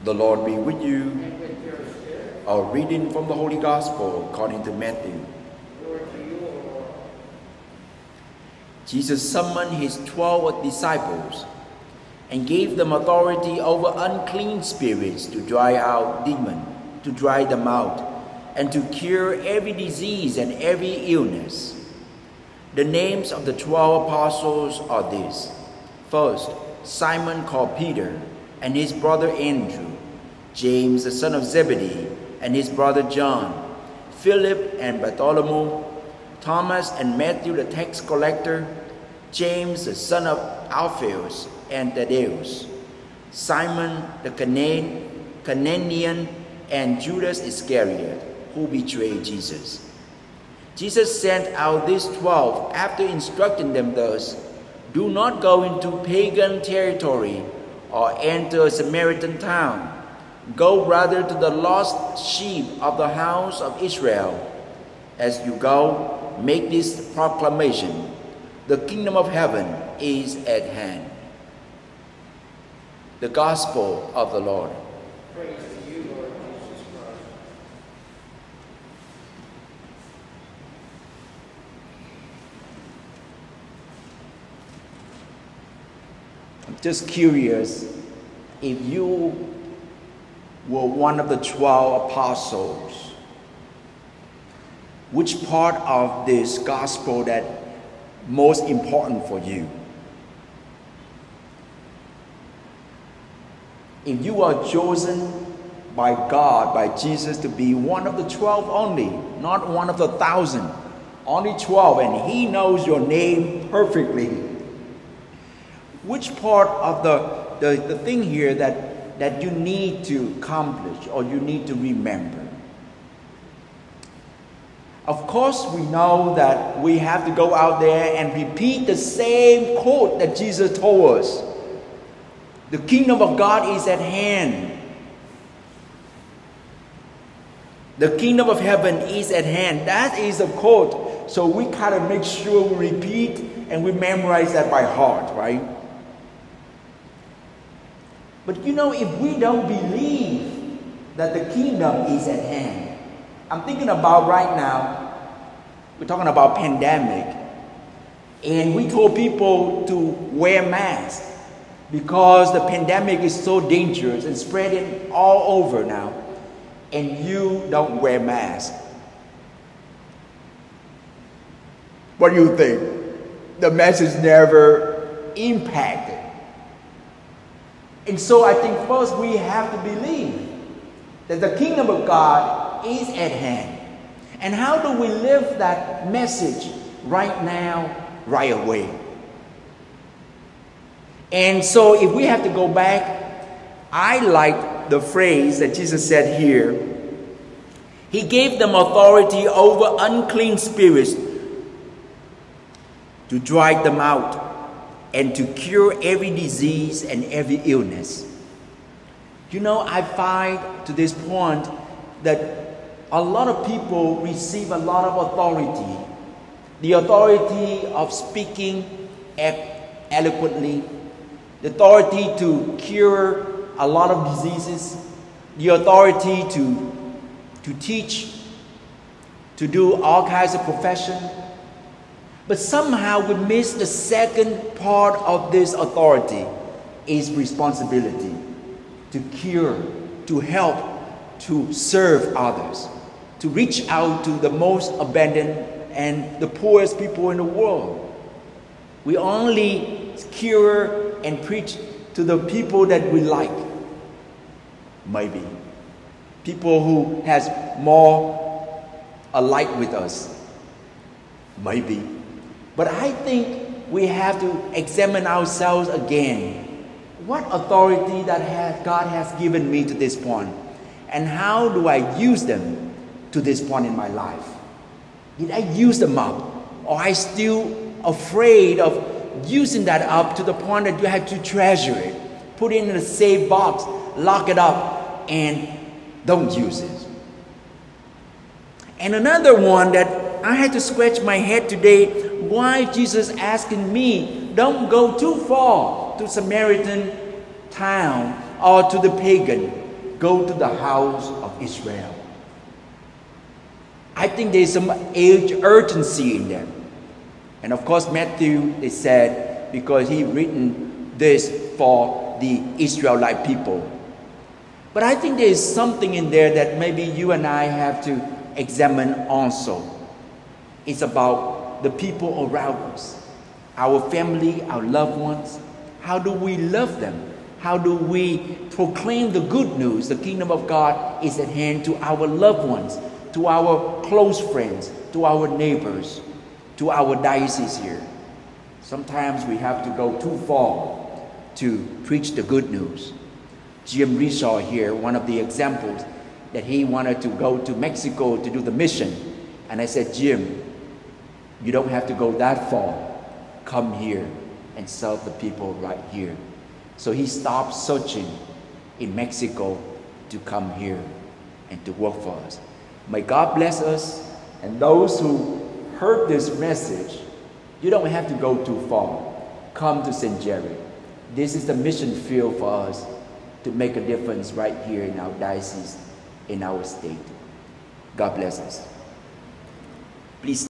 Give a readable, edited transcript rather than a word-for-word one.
The Lord be with you. A reading from the Holy Gospel according to Matthew. Jesus summoned his 12 disciples and gave them authority over unclean spirits to drive them out, and to cure every disease and every illness. The names of the 12 apostles are these. First, Simon called Peter, and his brother Andrew, James the son of Zebedee, and his brother John, Philip and Bartholomew, Thomas and Matthew the tax collector, James the son of Alphaeus and Thaddeus, Simon the Canaanian, and Judas Iscariot, who betrayed Jesus. Jesus sent out these 12 after instructing them thus: "Do not go into pagan territory or enter a Samaritan town. Go rather to the lost sheep of the house of Israel. As you go, make this proclamation: the kingdom of heaven is at hand." The Gospel of the Lord. Praise to you, Lord Jesus Christ. I'm just curious, if you were one of the 12 apostles, which part of this gospel that most important for you? If you are chosen by God, by Jesus, to be one of the 12 only, not one of the 1,000, only 12, and he knows your name perfectly, which part of the thing here that you need to accomplish or you need to remember? Of course, we know that we have to go out there and repeat the same quote that Jesus told us. The kingdom of God is at hand. The kingdom of heaven is at hand. That is a quote. So we kind of make sure we repeat and we memorize that by heart, right? But you know, if we don't believe that the kingdom is at hand, I'm thinking about right now, we're talking about pandemic, and we told people to wear masks because the pandemic is so dangerous and spreading all over now, and you don't wear masks. What do you think? The message never impacted. And so I think first we have to believe that the kingdom of God is at hand. And how do we live that message right now, right away? And so if we have to go back, I like the phrase that Jesus said here. He gave them authority over unclean spirits to drive them out and to cure every disease and every illness. You know, I find to this point that a lot of people receive a lot of authority. The authority of speaking eloquently, the authority to cure a lot of diseases, the authority to teach, to do all kinds of profession. But somehow we miss the second part of this authority, is responsibility to cure, to help, to serve others, to reach out to the most abandoned and the poorest people in the world. We only cure and preach to the people that we like, maybe. People who has more alike with us, maybe. But I think we have to examine ourselves again. What authority that God has given me to this point? And how do I use them to this point in my life? Did I use them up? Or are I still afraid of using that up to the point that you have to treasure it, put it in a safe box, lock it up, and don't use it? And another one that I had to scratch my head today, why Jesus asking me, don't go too far to Samaritan town or to the pagan. go to the house of Israel. I think there's some urgency in them. And of course, Matthew, they said, because he written this for the Israelite people. But I think there is something in there that maybe you and I have to examine also. It's about the people around us, our family, our loved ones. How do we love them? How do we proclaim the good news? The kingdom of God is at hand to our loved ones, to our close friends, to our neighbors, to our diocese here. Sometimes we have to go too far to preach the good news. C.S.R. here, one of the examples, that he wanted to go to Mexico to do the mission. And I said, Jim, you don't have to go that far. Come here and serve the people right here. So he stopped searching in Mexico to come here and to work for us. May God bless us, and those who heard this message, you don't have to go too far. Come to St. Jerry. This is the mission field for us to make a difference right here in our diocese, in our state. God bless us. Please.